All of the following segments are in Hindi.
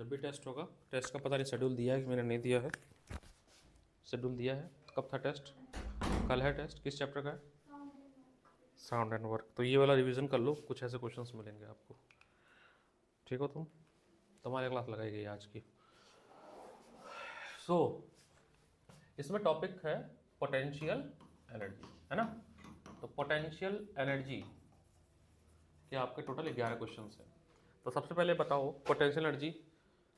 जब भी टेस्ट होगा, टेस्ट का पता नहीं शेड्यूल दिया है कि मैंने नहीं दिया है। शेड्यूल दिया है, कब था टेस्ट? कल है टेस्ट। किस चैप्टर का है? Sound and work. तो ये वाला रिवीजन कर लो, कुछ ऐसे क्वेश्चंस मिलेंगे आपको। ठीक हो तुम? तुम्हारी क्लास लगाई गई आज की। सो इसमें टॉपिक है पोटेंशियल एनर्जी, है ना। तो पोटेंशियल एनर्जी के आपके टोटल 11 क्वेश्चंस हैं। तो सबसे पहले बताओ पोटेंशियल एनर्जी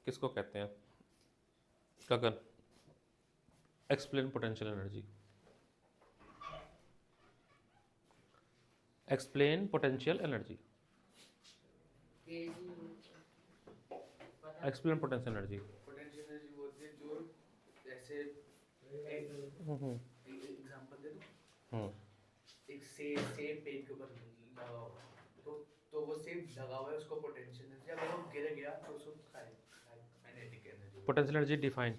किसको कहते हैं? Gagan, explain potential energy. Explain potential energy. Explain potential energy. Potential energy बोलते हैं जो ऐसे एग्जांपल दे दो। एक सेब पेड़ के ऊपर लगा हुआ है, तो वो सेब लगा हुआ है, उसको पोटेंशियल एनर्जी, अगर वो गिर गया तो उसको kinetic energy. Potential energy define.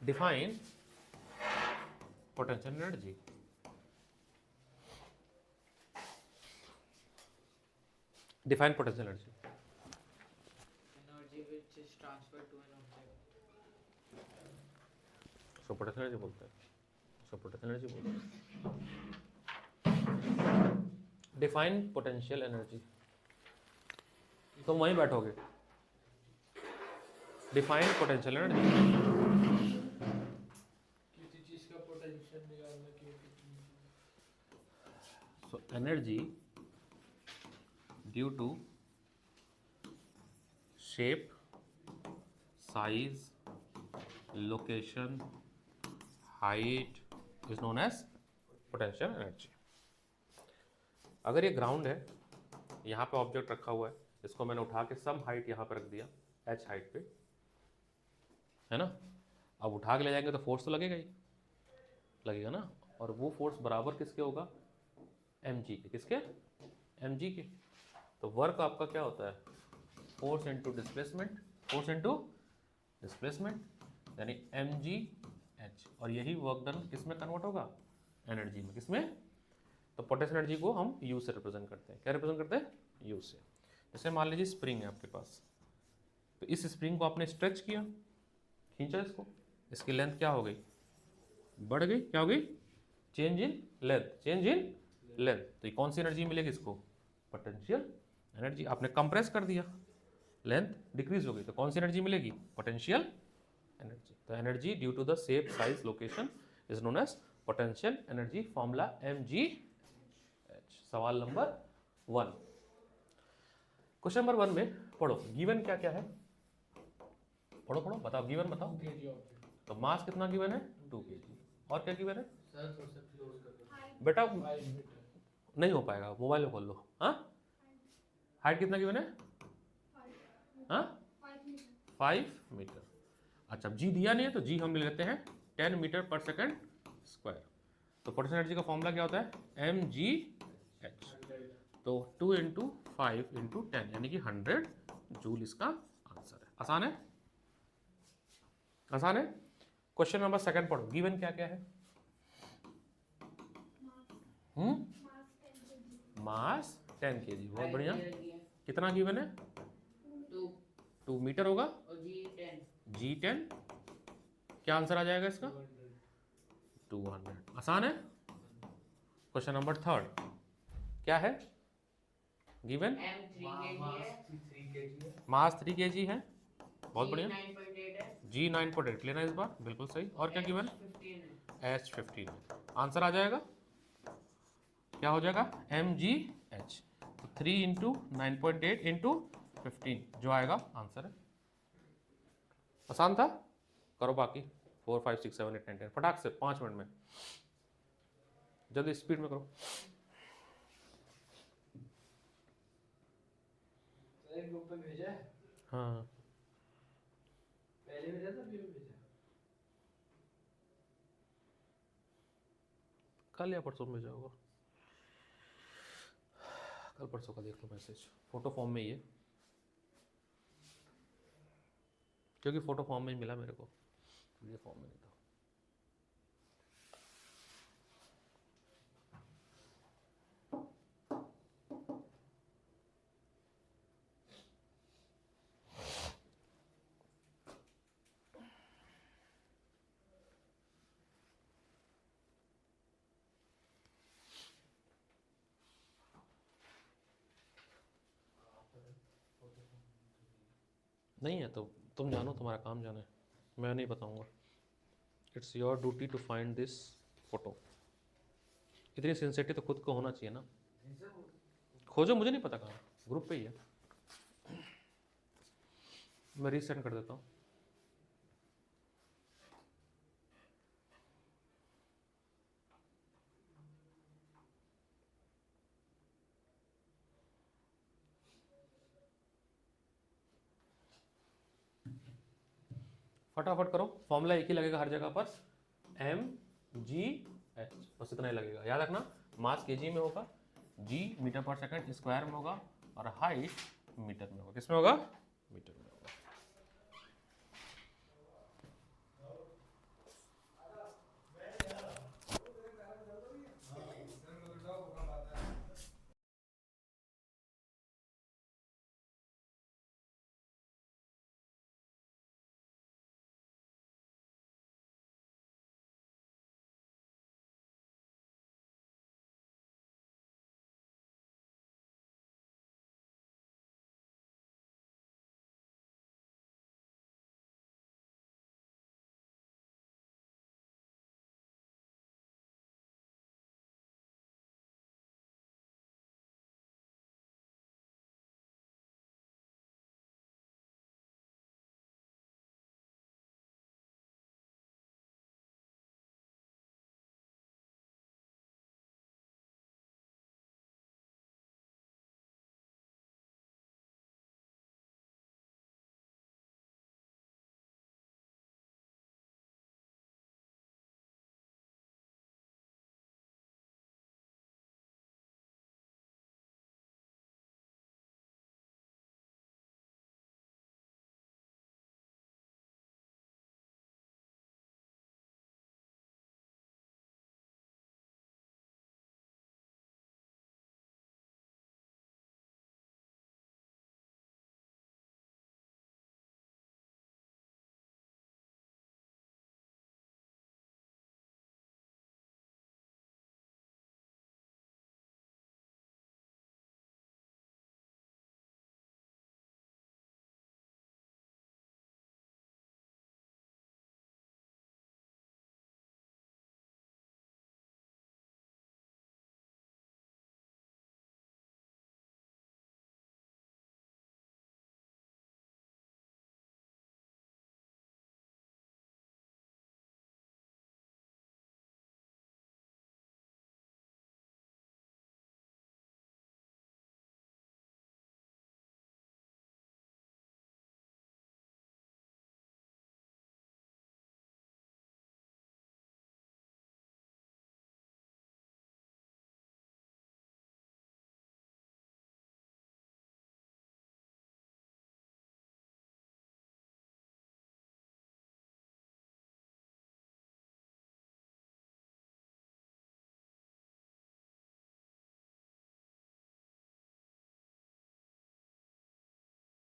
Define potential energy. Define potential energy. Energy which is transferred to an object. So potential energy बोलते हैं। सो पोटेंशियल एनर्जी बोलते हैं। Define potential energy. तुम वहीं बैठोगे। Define potential energy. किसी चीज का पोटेंशियल निकालना क्यों कितनी। So energy due to shape, size, location, height is known as potential energy. अगर ये ग्राउंड है, यहाँ पे ऑब्जेक्ट रखा हुआ है, इसको मैंने उठा के सम हाइट यहाँ पे रख दिया, h हाइट पे, है ना। अब उठा के ले जाएंगे तो फोर्स तो लगेगा ही, लगेगा ना। और वो फोर्स बराबर किसके होगा? mg के। किसके? mg के। तो वर्क आपका क्या होता है? Force into displacement. Force into displacement यानी mg/h। और यही वर्क डन किस में कन्वर्ट होगा? एनर्जी में। किसमें? तो पोटेंशियल एनर्जी को हम U से रिप्रेजेंट करते हैं। क्या रिप्रेजेंट करते हैं? U से। जैसे मान लीजिए स्प्रिंग है आपके पास, तो इस स्प्रिंग को आपने स्ट्रेच किया, खींचा इसको, इसकी लेंथ क्या हो गई? बढ़ गई। क्या हो गई? Change in length. Change in length. तो ये कौन सी एनर्जी मिलेगी इसको? Potential energy. आपने कंप्रेस कर दिया, लेंथ डिक्रीज हो गई, तो कौन सी एनर्जी मिलेगी? Potential energy. तो energy due to the shape, size, location is known as potential energy. Formula mg/h। सवाल नंबर 1। क्वेश्चन नंबर 1 में पढ़ो, गिवन क्या क्या है? पढ़ो पढ़ो, बताओ गिवन बताओ। तो मास कितना गिवन है? 2 kg। और क्या गिवन है? बेटा नहीं हो पाएगा, मोबाइल में खोल लो। हाँ, हाइट कितना गिवन है? हाँ, 5 मीटर। अच्छा, जी दिया नहीं है तो जी हम ले लेते हैं 10 मीटर पर सेकंड स्क्वायर। तो पोटेंशियल एनर्जी का फॉर्मूला क्या होता है? mg/h। तो 2 इंटू 5 इंटू 10 यानी कि 100 जूल इसका आंसर है। आसान है? आसान है। क्वेश्चन नंबर 2 पढ़ो, गिवन क्या क्या है? मास 10 kg। बहुत बढ़िया। कितना गिवन है? 2 मीटर होगा। g10। क्या आंसर आ जाएगा इसका? 200। आसान है। क्वेश्चन नंबर 3 क्या है? गिवन मास 3 kg है। बहुत बढ़िया। जी 9.8 लेना इस बार, बिल्कुल सही। और क्या गिवन? h15। आंसर आ जाएगा, क्या हो जाएगा? mg/h। तो 3 इंटू 9.8 इंटू 15 जो आएगा आंसर है। आसान था। करो बाकी 4 5 6 7 8 9 10 फटाक से 5 मिनट में, जल्दी स्पीड में करो। ग्रुप पे भेजा है? हाँ, पहले भेजा था, अभी भेजा? कल या परसों में जाओगा। कल परसों का देख लो मैसेज। फोटो फॉर्म में ही है, क्योंकि फोटो फॉर्म में ही मिला मेरे को, ये फॉर्म में नहीं था। नहीं है तो तुम जानो, तुम्हारा काम जाना है, मैं नहीं बताऊंगा। It's your duty to find this photo. इतनी सिंसिटिव तो खुद को होना चाहिए ना। खोजो, मुझे नहीं पता कहाँ, ग्रुप पे ही है, मैं रीसेंड कर देता हूँ। फटाफट करो, फॉर्मूला एक ही लगेगा हर जगह पर, mgh, बस इतना ही लगेगा। याद रखना, मास केजी में होगा, g मीटर पर सेकंड स्क्वायर में होगा, और हाइट मीटर में होगा। किस में होगा? मीटर में होगा।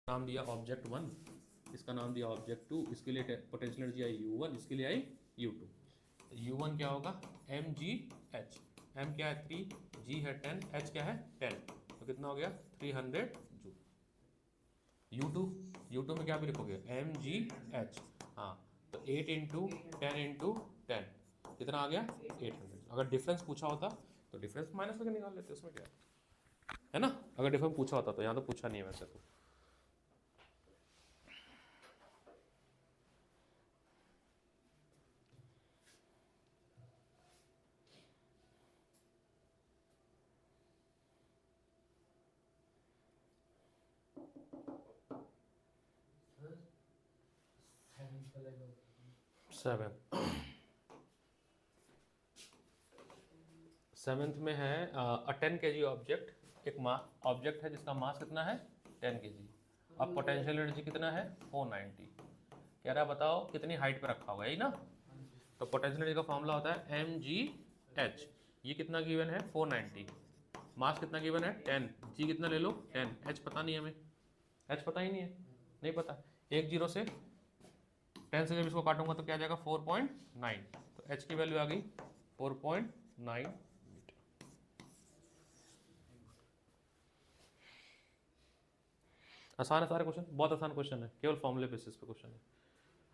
नाम दिया ऑब्जेक्ट 1, इसका नाम दिया ऑब्जेक्ट 2, इसके लिए पोटेंशियल एनर्जी आई U1, इसके लिए आई U2। तो U1 क्या होगा? mgh, m क्या है 3, g है 10, h क्या है 10, तो कितना हो गया 300 जूल। U2 में क्या भी लिखोगे? mgh, हाँ, तो 8 इंटू 10 इंटू 10 कितना आ गया 800। अगर डिफरेंस पूछा होता तो डिफरेंस माइनस करके निकाल लेते, उसमें क्या है ना। अगर डिफरेंस पूछा होता तो, यहाँ तो पूछा नहीं है वैसे तो। सेवेंथ में है 10 kg ऑब्जेक्ट, एक ऑब्जेक्ट है जिसका मास कितना है 10 kg। अब पोटेंशियल एनर्जी कितना है 490। कह रहा है बताओ कितनी हाइट पे रखा हुआ है, यही ना। तो पोटेंशियल एनर्जी का फॉर्मूला होता है mgh। ये कितना गिवन है 490, मास कितना गिवन है 10, g कितना ले लो 10, h पता नहीं हमें, h पता ही नहीं है, नहीं पता। एक जीरो से 10 से जब इसको काटूंगा तो क्या आ जाएगा 4.9, तो h की वैल्यू आ गई 4.9। आसान है सारे क्वेश्चन, बहुत आसान क्वेश्चन है, केवल फॉर्मूले बेसिस पे क्वेश्चन है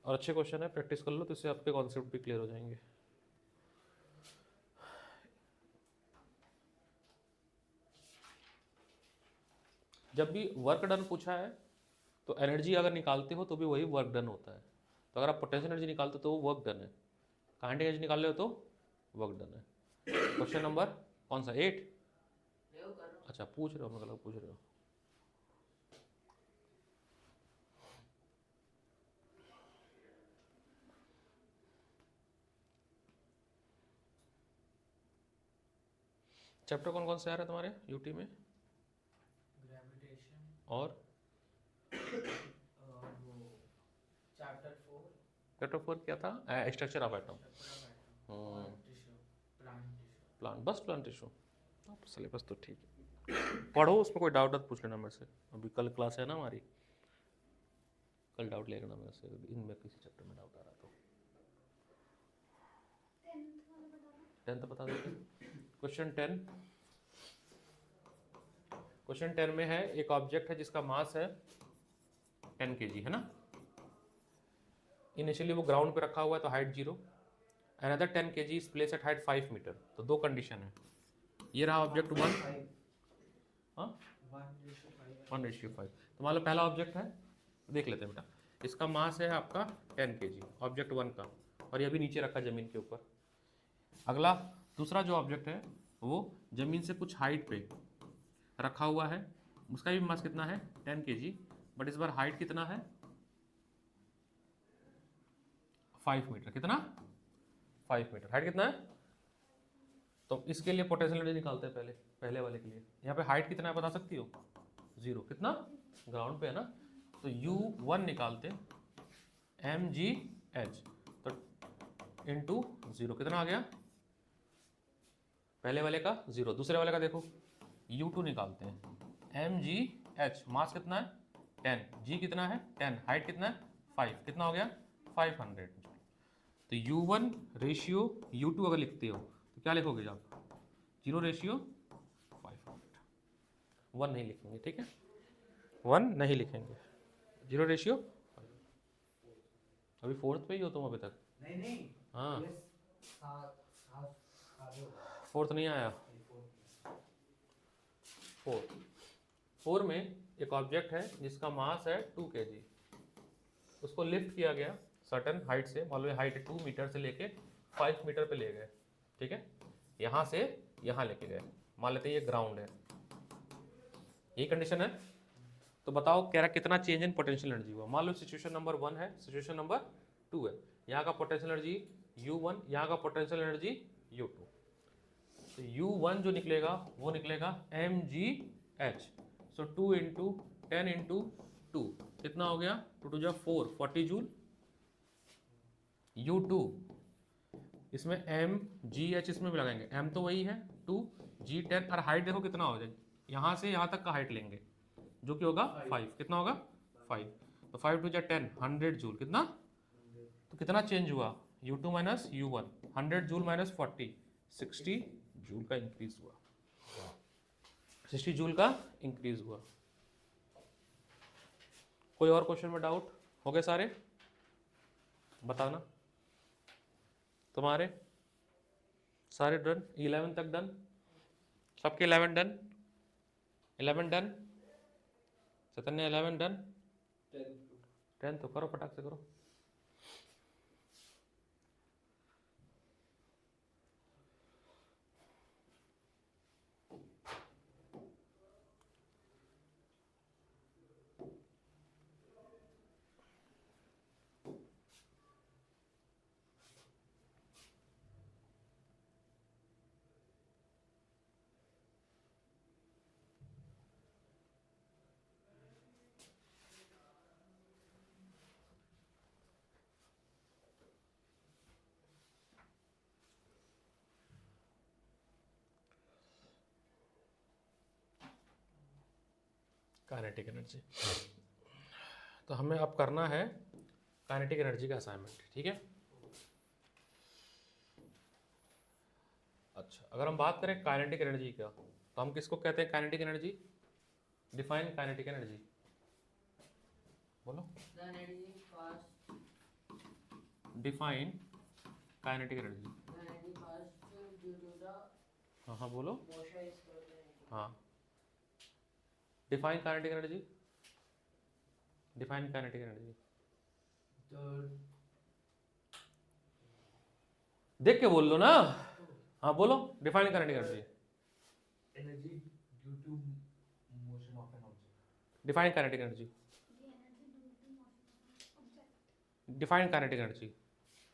और अच्छे क्वेश्चन है, प्रैक्टिस कर लो तो इससे आपके कॉन्सेप्ट भी क्लियर हो जाएंगे। जब भी वर्क डन पूछा है तो एनर्जी अगर निकालते हो तो भी वही वर्क डन होता है। तो अगर आप पोटेंशियल एनर्जी निकालते हो तो वो वर्क डन है, काइनेटिक एनर्जी निकाल रहे हो तो वर्क डन है। क्वेश्चन नंबर कौन सा 8? अच्छा पूछ रहे हो, मैं गलत पूछ रहे हो। चैप्टर कौन कौन से आ रहे हैं तुम्हारे यूटी में? ग्रेविटेशन और वो चैप्टर 4 चैप्टर 4 क्या था? Structure of atom, tissue plant tissue. Plant, बस प्लांट टिश्यू। सिलेबस तो ठीक है, पढ़ो, उसमें कोई डाउट पूछ लेना मेरे से। अभी कल क्लास है ना हमारी, कल डाउट ले लेना मेरे से इनमें किसी चैप्टर में डाउट आ रहा तो। 10th बता देते। क्वेश्चन 10, क्वेश्चन 10 में है एक ऑब्जेक्ट है जिसका मास है 10 kg, है ना। इनिशियली वो ग्राउंड पे रखा हुआ है तो height 0, another 10 kg is place at height 5 metre. तो दो कंडीशन है, ये रहा ऑब्जेक्ट 1, हाँ 1:5। तो मान लो पहला ऑब्जेक्ट है, देख लेते हैं बेटा, इसका मास है आपका 10 kg ऑब्जेक्ट 1 का, और ये भी नीचे रखा जमीन के ऊपर। अगला दूसरा जो ऑब्जेक्ट है वो जमीन से कुछ हाइट पे रखा हुआ है, उसका भी मास कितना है 10 kg, बट इस बार हाइट कितना है 5 मीटर। कितना? 5 मीटर। हाइट कितना है? तो इसके लिए पोटेंशियल एनर्जी निकालते हैं पहले, पहले वाले के लिए। यहाँ पे हाइट कितना है बता सकती हो? 0। कितना? ग्राउंड पे है ना, तो U1 निकालते mgh, तो इंटू 0 कितना आ गया? पहले वाले का 0, दूसरे वाले का देखो U2 निकालते हैं mgh, मास कितना है 10, g कितना है 10, हाइट कितना है 5, कितना हो गया 500। तो U1 रेशियो U2 अगर लिखते हो तो क्या लिखोगे आप? 0 रेशियो 500, 1 नहीं लिखेंगे, ठीक है, 1 नहीं लिखेंगे, 0 रेशियो। अभी 4th पे ही हो तुम अभी तक? नहीं हाँ, ये आगे होगा 4th नहीं आया। 4 में एक ऑब्जेक्ट है जिसका मास है 2 kg, उसको लिफ्ट किया गया सर्टन हाइट से, मान लो हाइट 2 मीटर से लेके 5 मीटर पे ले गए, ठीक है, यहाँ से यहाँ लेके गए, मान लेते हैं ये ग्राउंड है, ये कंडीशन है। तो बताओ कह रहा कितना चेंज इन पोटेंशियल एनर्जी हुआ। मान लो सिचुएशन नंबर 1 है, सिचुएशन नंबर 2 है, यहाँ का पोटेंशियल एनर्जी U1, यहाँ का पोटेंशियल एनर्जी U2। तो U1 जो निकलेगा वो निकलेगा mgh, सो 2 इंटू 10 इंटू 2 कितना हो गया? 2 2 4, 40 जूल। U2 इसमें mgh इसमें भी लगाएंगे, m तो वही है 2, g 10, और हाइट देखो कितना हो जाएगा, यहाँ से यहाँ तक का हाइट लेंगे जो कि होगा 5, कितना होगा 5, तो 5 2 10, 100 जूल। कितना? तो कितना चेंज हुआ? U2 minus U1, 100 joule minus 40, 60 joule का इंक्रीज हुआ, 60 जूल का इंक्रीज हुआ। कोई और क्वेश्चन में डाउट? हो गए सारे? बताना। तुम्हारे सारे डन? 11 तक डन? सबके 11 डन? 11 डन? चैतन्य 11 डन? 10 तो करो, फटाक से करो। काइनेटिक एनर्जी, तो हमें अब करना है काइनेटिक एनर्जी का असाइनमेंट, ठीक है। अच्छा, अगर हम बात करें काइनेटिक एनर्जी का, तो हम किसको कहते हैं kinetic energy? Define kinetic energy. बोलो। The energy passed. Define kinetic energy. The energy passed due to the हाँ हाँ बोलो। motion is equal to energy. हाँ, define kinetic energy. Define kinetic energy The देख के बोल लो ना। हाँ बोलो, define kinetic energy. energy due to motion of an object. Define kinetic energy. Define kinetic energy.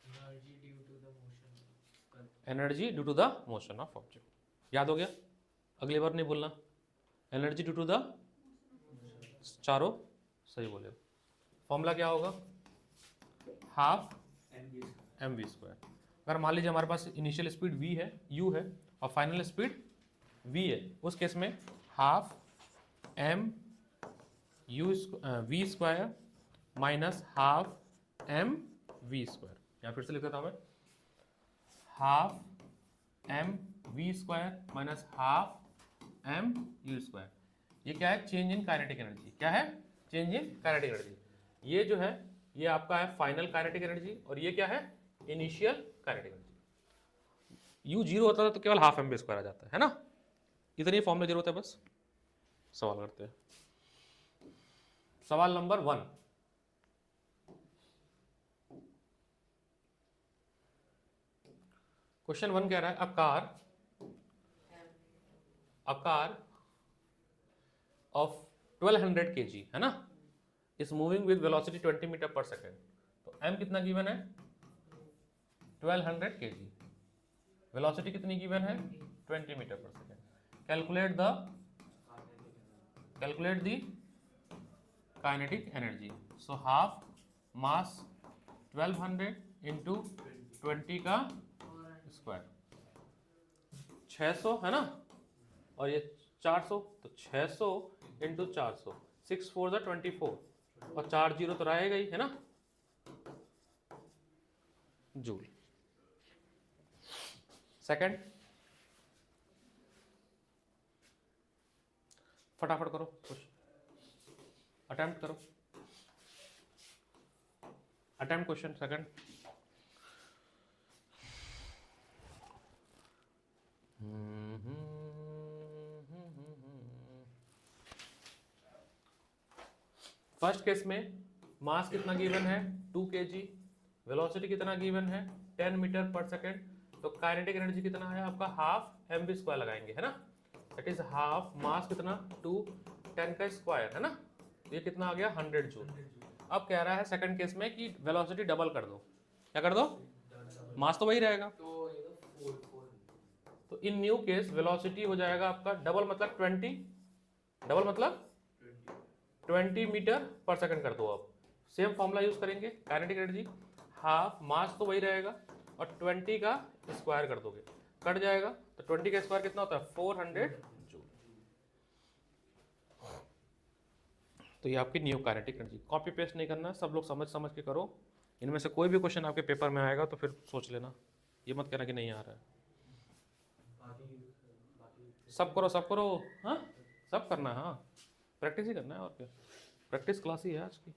Energy due to the motion. Energy due to the motion of object. याद हो गया? अगली बार नहीं बोलना। एनर्जी ड्यू टू द, चारों सही बोले। फॉर्मूला क्या होगा? Half m v square. अगर मान लीजिए हमारे पास इनिशियल स्पीड v है, u है, और फाइनल स्पीड v है, उस केस में half m u v square minus half m v square. या फिर से लिख देता हूं मैं, half m v square minus half m u square. ये क्या है? Change in kinetic energy. क्या है? Change in kinetic energy. ये जो है ये आपका है फाइनल काइनेटिक एनर्जी, और ये क्या है? Initial kinetic energy. You zero होता है तो केवल हाफ एम वी स्क्वायर आ जाता है ना। इतनी फॉर्मूला जरूरत है बस। सवाल करते हैं। सवाल नंबर 1। क्वेश्चन 1 कह रहा है अ कार ऑफ 1200 kg है ना, is moving with velocity 20 metre per second. तो m कितना गिवन है? 1200 kg। वेलोसिटी कितनी गिवन है? 20 metre per second. Calculate the kinetic energy. So half mass 1200 into 20 का स्क्वायर, 600 है ना, और ये 400, तो 600 इंटू 400, 6 4 ज़ा 24, और 4 जीरो तो रहेगा ही है ना, जूल। सेकंड, फटाफट करो कुछ, अटेम्प्ट करो, attempt question second. First case में मास कितना गिवन है? 2 kg। वेलोसिटी कितना गिवन है? 10 मीटर पर सेकेंड। तो काइनेटिक एनर्जी कितना है आपका? हाफ एम वी स्क्वायर लगाएंगे है ना, दैट इज हाफ मास कितना? 2 10 का स्क्वायर है ना, ये कितना आ गया? 100 जूल। अब कह रहा है सेकंड केस में कि वेलोसिटी डबल कर दो। क्या कर दो? मास तो वही रहेगा, तो इन न्यू केस वेलोसिटी हो जाएगा आपका डबल, मतलब 20, डबल मतलब 20 मीटर पर सेकंड कर दो। अब सेम फॉर्मूला यूज करेंगे, काइनेटिक एनर्जी हाफ मास तो वही रहेगा और 20 का स्क्वायर कर दोगे, कट जाएगा, तो 20 का स्क्वायर कितना होता है? 400 जूल। तो ये आपकी new kinetic energy. Copy paste नहीं करना, सब लोग समझ समझ के करो। इनमें से कोई भी क्वेश्चन आपके पेपर में आएगा तो फिर सोच लेना, ये मत कहना कि नहीं आ रहा है। सब करो सब करो, हाँ सब करना है, हाँ प्रैक्टिस ही करना है, और क्या, प्रैक्टिस क्लास ही है आज की।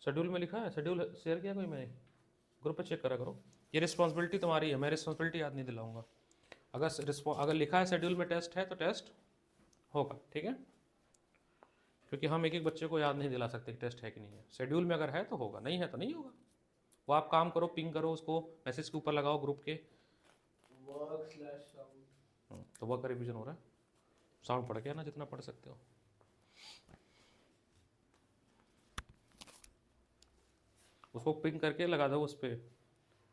शेड्यूल में लिखा है, शेड्यूल शेयर किया कोई मैंने? ग्रुप पे चेक करा करो। ये रिस्पॉन्सिबिलिटी तुम्हारी है, मैं रिस्पॉन्सिबिलिटी याद नहीं दिलाऊंगा। अगर लिखा है शेड्यूल में टेस्ट है तो टेस्ट होगा, ठीक है, क्योंकि हम एक एक बच्चे को याद नहीं दिला सकते कि टेस्ट है कि नहीं है। शेड्यूल में अगर है तो होगा, नहीं है तो नहीं होगा। वो आप काम करो, पिंग करो उसको, मैसेज के ऊपर लगाओ ग्रुप के। तो वर्क का रिविजन हो रहा है, साउंड पढ़ के ना जितना पढ़ सकते हो। उसको पिंग करके लगा दो उस पर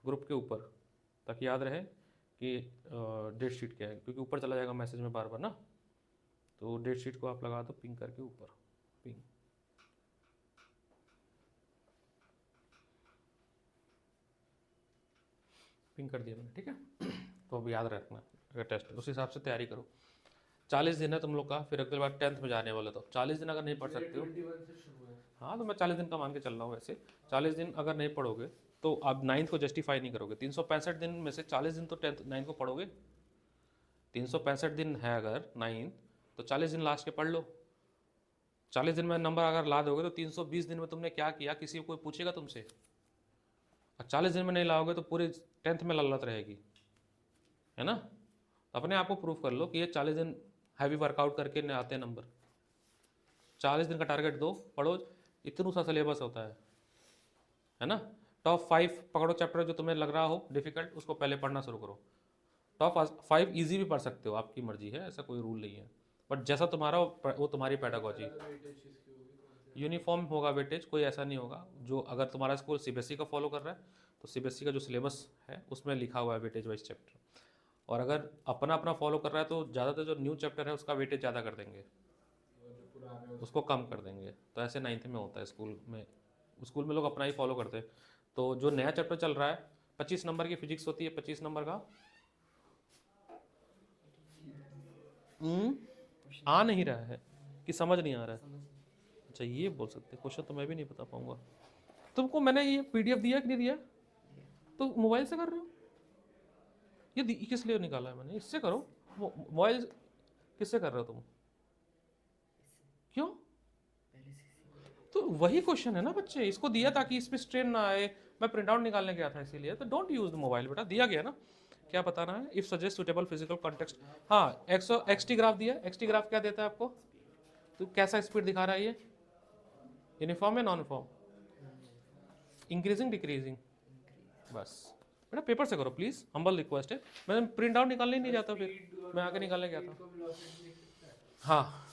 ग्रुप के ऊपर, ताकि याद रहे कि डेट शीट क्या है, क्योंकि ऊपर चला जाएगा मैसेज में बार बार ना। तो डेट शीट को आप लगा दो पिंग करके ऊपर, पिंग। पिंग कर दिया मैंने, ठीक है। तो अब याद रखना अगर टेस्ट, उस हिसाब से तैयारी करो। 40 दिन है तुम लोग का, फिर अगले बार 10th में जाने वाले, तो 40 दिन अगर नहीं पढ़ सकते हो, हाँ तो मैं 40 दिन का मान के चल रहा हूँ। वैसे 40 दिन अगर नहीं पढ़ोगे तो आप 9th को जस्टिफाई नहीं करोगे। 365 दिन में से 40 दिन तो 9th को पढ़ोगे, 365 दिन है अगर 9, तो 40 दिन लास्ट के पढ़ लो। 40 दिन में नंबर अगर ला दोगे तो 320 दिन में तुमने क्या किया किसी को कोई पूछेगा तुमसे। और 40 दिन में नहीं लाओगे तो पूरे 10th में लल्लत रहेगी, है ना। अपने आप को प्रूव कर लो कि ये 40 दिन हैवी वर्कआउट करके नहीं आते नंबर। 40 दिन का टारगेट दो, पढ़ो, इतना सा सिलेबस होता है ना। टॉप 5 पकड़ो चैप्टर जो तुम्हें लग रहा हो डिफिकल्ट, उसको पहले पढ़ना शुरू करो। टॉप 5 इजी भी पढ़ सकते हो, आपकी मर्जी है, ऐसा कोई रूल नहीं है, बट जैसा तुम्हारा वो तुम्हारी पैडागोजी। यूनिफॉर्म होगा वेटेज, कोई ऐसा नहीं होगा। जो अगर तुम्हारा स्कूल सीबीएसई का फॉलो कर रहा है तो सीबीएसई का जो सिलेबस है उसमें लिखा हुआ है वेटेज वाइज चैप्टर, और अगर अपना अपना फॉलो कर रहा है तो ज़्यादातर जो न्यू चैप्टर है उसका वेटेज ज़्यादा कर देंगे, उसको कम कर देंगे। तो ऐसे 9th में होता है स्कूल में लोग अपना ही फॉलो करते हैं। तो जो नया चैप्टर चल रहा है 25 नंबर की फिजिक्स होती है, 25 नंबर का आ नहीं रहा है कि समझ नहीं आ रहा है। अच्छा ये बोल सकते, क्वेश्चन तो मैं भी नहीं बता पाऊंगा। तुमको मैंने ये पीडीएफ दिया कि नहीं दिया? तो मोबाइल से कर रहे हो? ये किस लिए निकाला है मैंने? इससे करो। मोबाइल किससे कर रहे हो तुम? क्यों? तो वही क्वेश्चन है ना बच्चे, इसको दिया ताकि इस पर स्ट्रेन ना आए। मैं प्रिंट आउट निकालने गया था इसीलिए। तो डोंट यूज द मोबाइल बेटा, दिया गया ना। क्या बताना है? If suggest suitable physical context. हाँ, एक्सटी ग्राफ दिया। एक्सटी ग्राफ क्या देता है आपको? तो कैसा स्पीड दिखा रहा है ये? यूनिफॉर्म है नॉन फॉर्म? Increasing decreasing? बस बेटा पेपर से करो प्लीज, हम्बल रिक्वेस्ट है। मैं प्रिंट आउट निकालने ही नहीं जाता, फिर मैं आके निकालने गया था। हाँ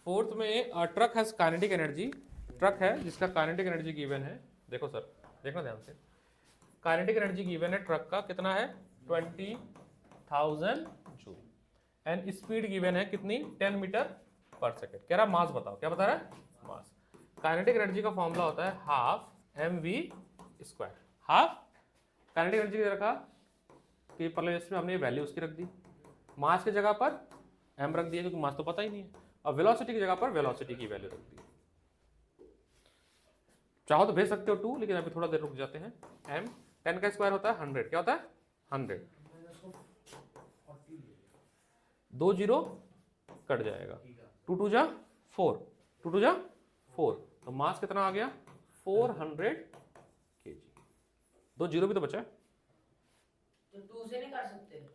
फोर्थ में truck has kinetic energy, truck है जिसका काइनेटिक एनर्जी गिवन है, देखो सर देखना ध्यान से, काइनेटिक एनर्जी गिवन है ट्रक का कितना है 20,000 जूल एंड स्पीड गिवन है कितनी 10 मीटर पर सेकेंड। कह रहा मास बताओ, क्या बता रहा है मास। काइनेटिक एनर्जी का फॉर्मूला होता है half mv square. Half kinetic energy की रखा कि पहले इसमें हमने वैल्यू उसकी रख दी, मास की जगह पर m रख दिया क्योंकि मास तो पता ही नहीं है, और वेलोसिटी की जगह पर वेलोसिटी की वैल्यू रख दी। चाहो तो भेज सकते हो 2, लेकिन अभी थोड़ा देर रुक जाते हैं। m 10 का स्क्वायर होता है 100, क्या होता है 100, 2 जीरो कट जाएगा, 2 2 जा 4, 2 2 जा 4, तो मास कितना आ गया 400 kg। 2 जीरो भी तो बचा है, तो 2 से नहीं कर सकते।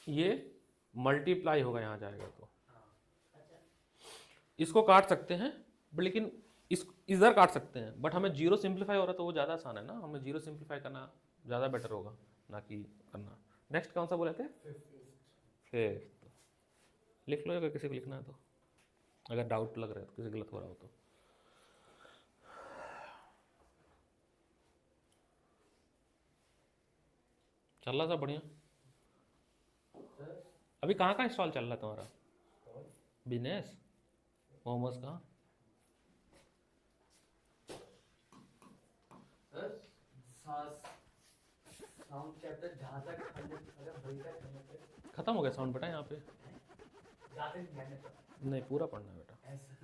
ये मल्टीप्लाई होगा यहाँ जाएगा तो अच्छा, इसको काट सकते हैं, लेकिन इस इधर काट सकते हैं, बट हमें जीरो सिंप्लीफाई हो रहा है तो वो ज़्यादा आसान है ना, हमें जीरो सिंप्लीफाई करना ज़्यादा बेटर होगा ना कि करना। नेक्स्ट कौन सा बोले थे, फिफ्थ। लिख लो अगर किसी को लिखना है तो, अगर डाउट लग रहा है तो, किसी गलत हो रहा हो तो। चल रहा था बढ़िया। अभी कहाँ कहाँ स्टॉल चल रहा है तुम्हारा बिजनेस, मोमोज का? साउंड चैप्टर जहाँ तक अगर वही तक खत्म हो गया साउंड बेटा यहाँ पे? जहाँ तक मैंने नहीं पूरा पढ़ना है बेटा। ऐसा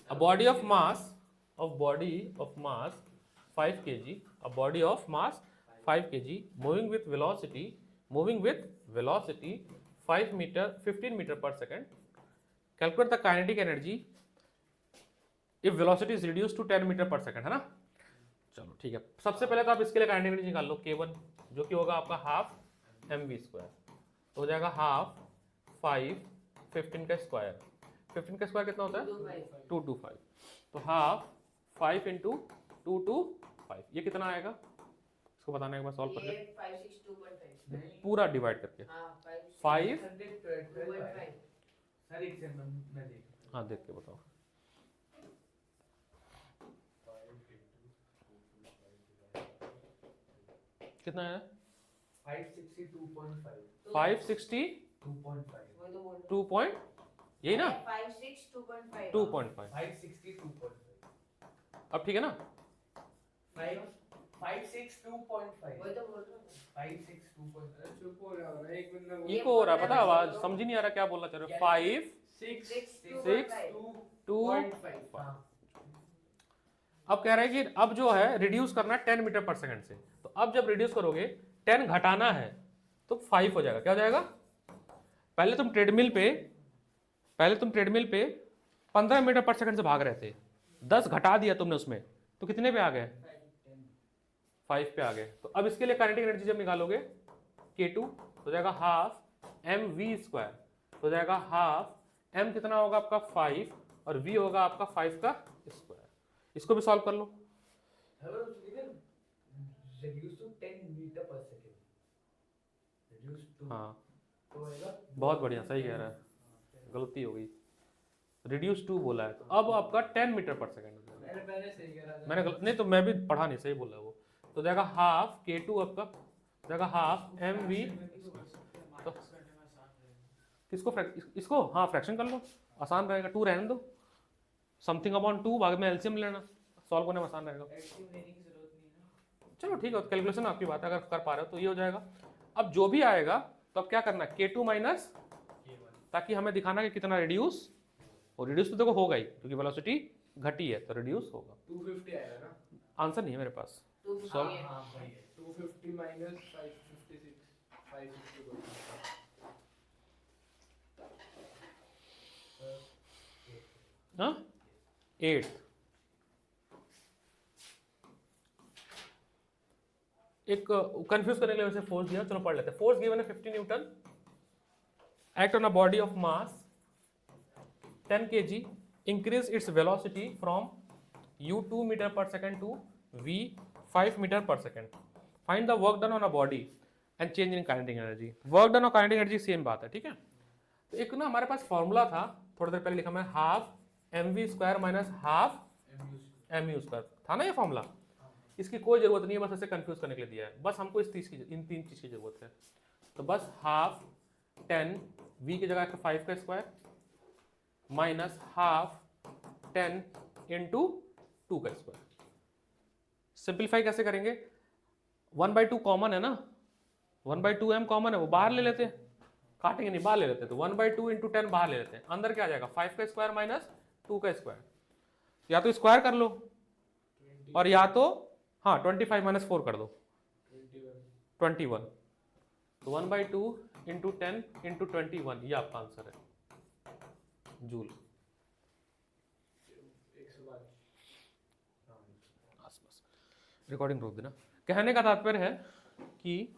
A body of mass 5 kg, a body of mass 5 kg moving with velocity 15 meter per second. Calculate the kinetic energy if velocity is reduced to 10 meter per second, है ना। चलो ठीक है, सबसे पहले तो आप इसके लिए काइनेटिक एनर्जी निकाल लो K1, जो कि होगा आपका हाफ mv स्क्वायर, तो हो जाएगा हाफ 5 15 का स्क्वायर, 15 का स्क्वायर कितना होता है 225, तो हाफ 5 इंटू 225, ये कितना आएगा इसको बताने के बाद सॉल्व करके, 562.5। पूरा डिवाइड करके हाँ 5। सर एक सेकंड मैं देख, हाँ देख के बताओ, कितना है 562.5 560 2.5 2 पॉइंट, यही ना 562.5 2.5। 562.5 अब ठीक है ना, 562.5 वही तो बोल रहा हूँ। 562.5 चुप हो रहा है एक मिनट। इको हो रहा है पता, आवाज समझ ही नहीं आ रहा क्या बोलना चाह रहे हो। 5 2 हाँ अब कह रहे हैं कि अब जो है रिड्यूस करना है 10 मीटर पर सेकंड से, तो अब जब रिड्यूस करोगे 10 घटाना है तो 5 हो जाएगा, क्या हो जाएगा, पहले तुम ट्रेडमिल पे 15 मीटर पर सेकंड से भाग रहे थे, 10 घटा दिया तुमने उसमें तो कितने पे आ गए 5 पे आ गए। तो अब इसके लिए काइनेटिक एनर्जी जब निकालोगे K2 हो जाएगा हाफ mv स्क्वायर, हो जाएगा हाफ m कितना होगा आपका 5 और v होगा आपका 5 का स्क्वायर। इसको भी सॉल्व कर लो, reduce to 10 meter per second reduce to हाँ तो होएगा बहुत बढ़िया सही कह रहा है, गलती हो गई, रिड्यूस टू बोला है तो अब आपका 10 मीटर पर सेकंड हो जाएगा। मैंने पहले सही कह रहा था। मैंने नहीं तो मैं भी पढ़ा नहीं, सही बोला वो, तो जाएगा हाफ K2 आपका जाएगा हाफ mv, तो किसको इसको हाँ फ्रैक्शन कर लो, आसान रहेगा, 2 रहने दो, समथिंग अपॉन 2 बाद में एलसीएम लेना, सॉल्व करने में आसान रहेगा। एक्टिव लेने की जरूरत नहीं है ना। चलो ठीक है, कैलकुलेशन आपकी बात है, अगर कर पा रहे हो तो ये हो जाएगा। अब जो भी आएगा तो अब क्या करना है K2 माइनस, ताकि हमें दिखाना कि कितना रिड्यूस, और रिड्यूस तो देखो होगा ही क्योंकि वेलोसिटी घटी है तो रिड्यूस होगा। 250 आएगा ना। आंसर नहीं है मेरे पास, 250 सॉल्व है। हाँ भाई 250 माइनस 556 560 हाँ 8 एक कंफ्यूज करने के लिए वैसे फोर्स दिया, चलो पढ़ लेते हैं। फोर्स गिवन है 50 Newton, act on a body of mass 10 kg, increase its velocity from u 2 meter per second to v 5 meter per second। Find the work done on a body and change in kinetic energy. Work done और काइनेटिक एनर्जी सेम बात है, ठीक है। तो एक ना हमारे पास फॉर्मूला था, थोड़ी देर पहले लिखा मैं, half mv² minus half mu², था ना ये फॉर्मूला। इसकी कोई जरूरत नहीं है, बस ऐसे कंफ्यूज करने के लिए दिया है, बस हमको इन तीन चीज की जरूरत है। तो बस हाफ 10 v की जगह 5 का स्क्वायर माइनस हाफ 10 इंटू 2 का स्क्वायर। सिंप्लीफाई कैसे करेंगे, 1/2 कॉमन है ना, 1/2 m कॉमन है, वो बाहर ले लेते हैं, काटेंगे नहीं, बाहर ले लेते हैं। तो 1/2 इंटू 10 बाहर ले लेते हैं, अंदर क्या आ जाएगा 5 का स्क्वायर माइनस 2 का स्क्वायर। या तो स्क्वायर कर लो और या तो हाँ 25 माइनस 4 कर दो 21। तो 1/2 इंटू 10 इंटू 21, ये आपका आंसर है जूल। बस रिकॉर्डिंग रोक देना। कहने का तात्पर्य है कि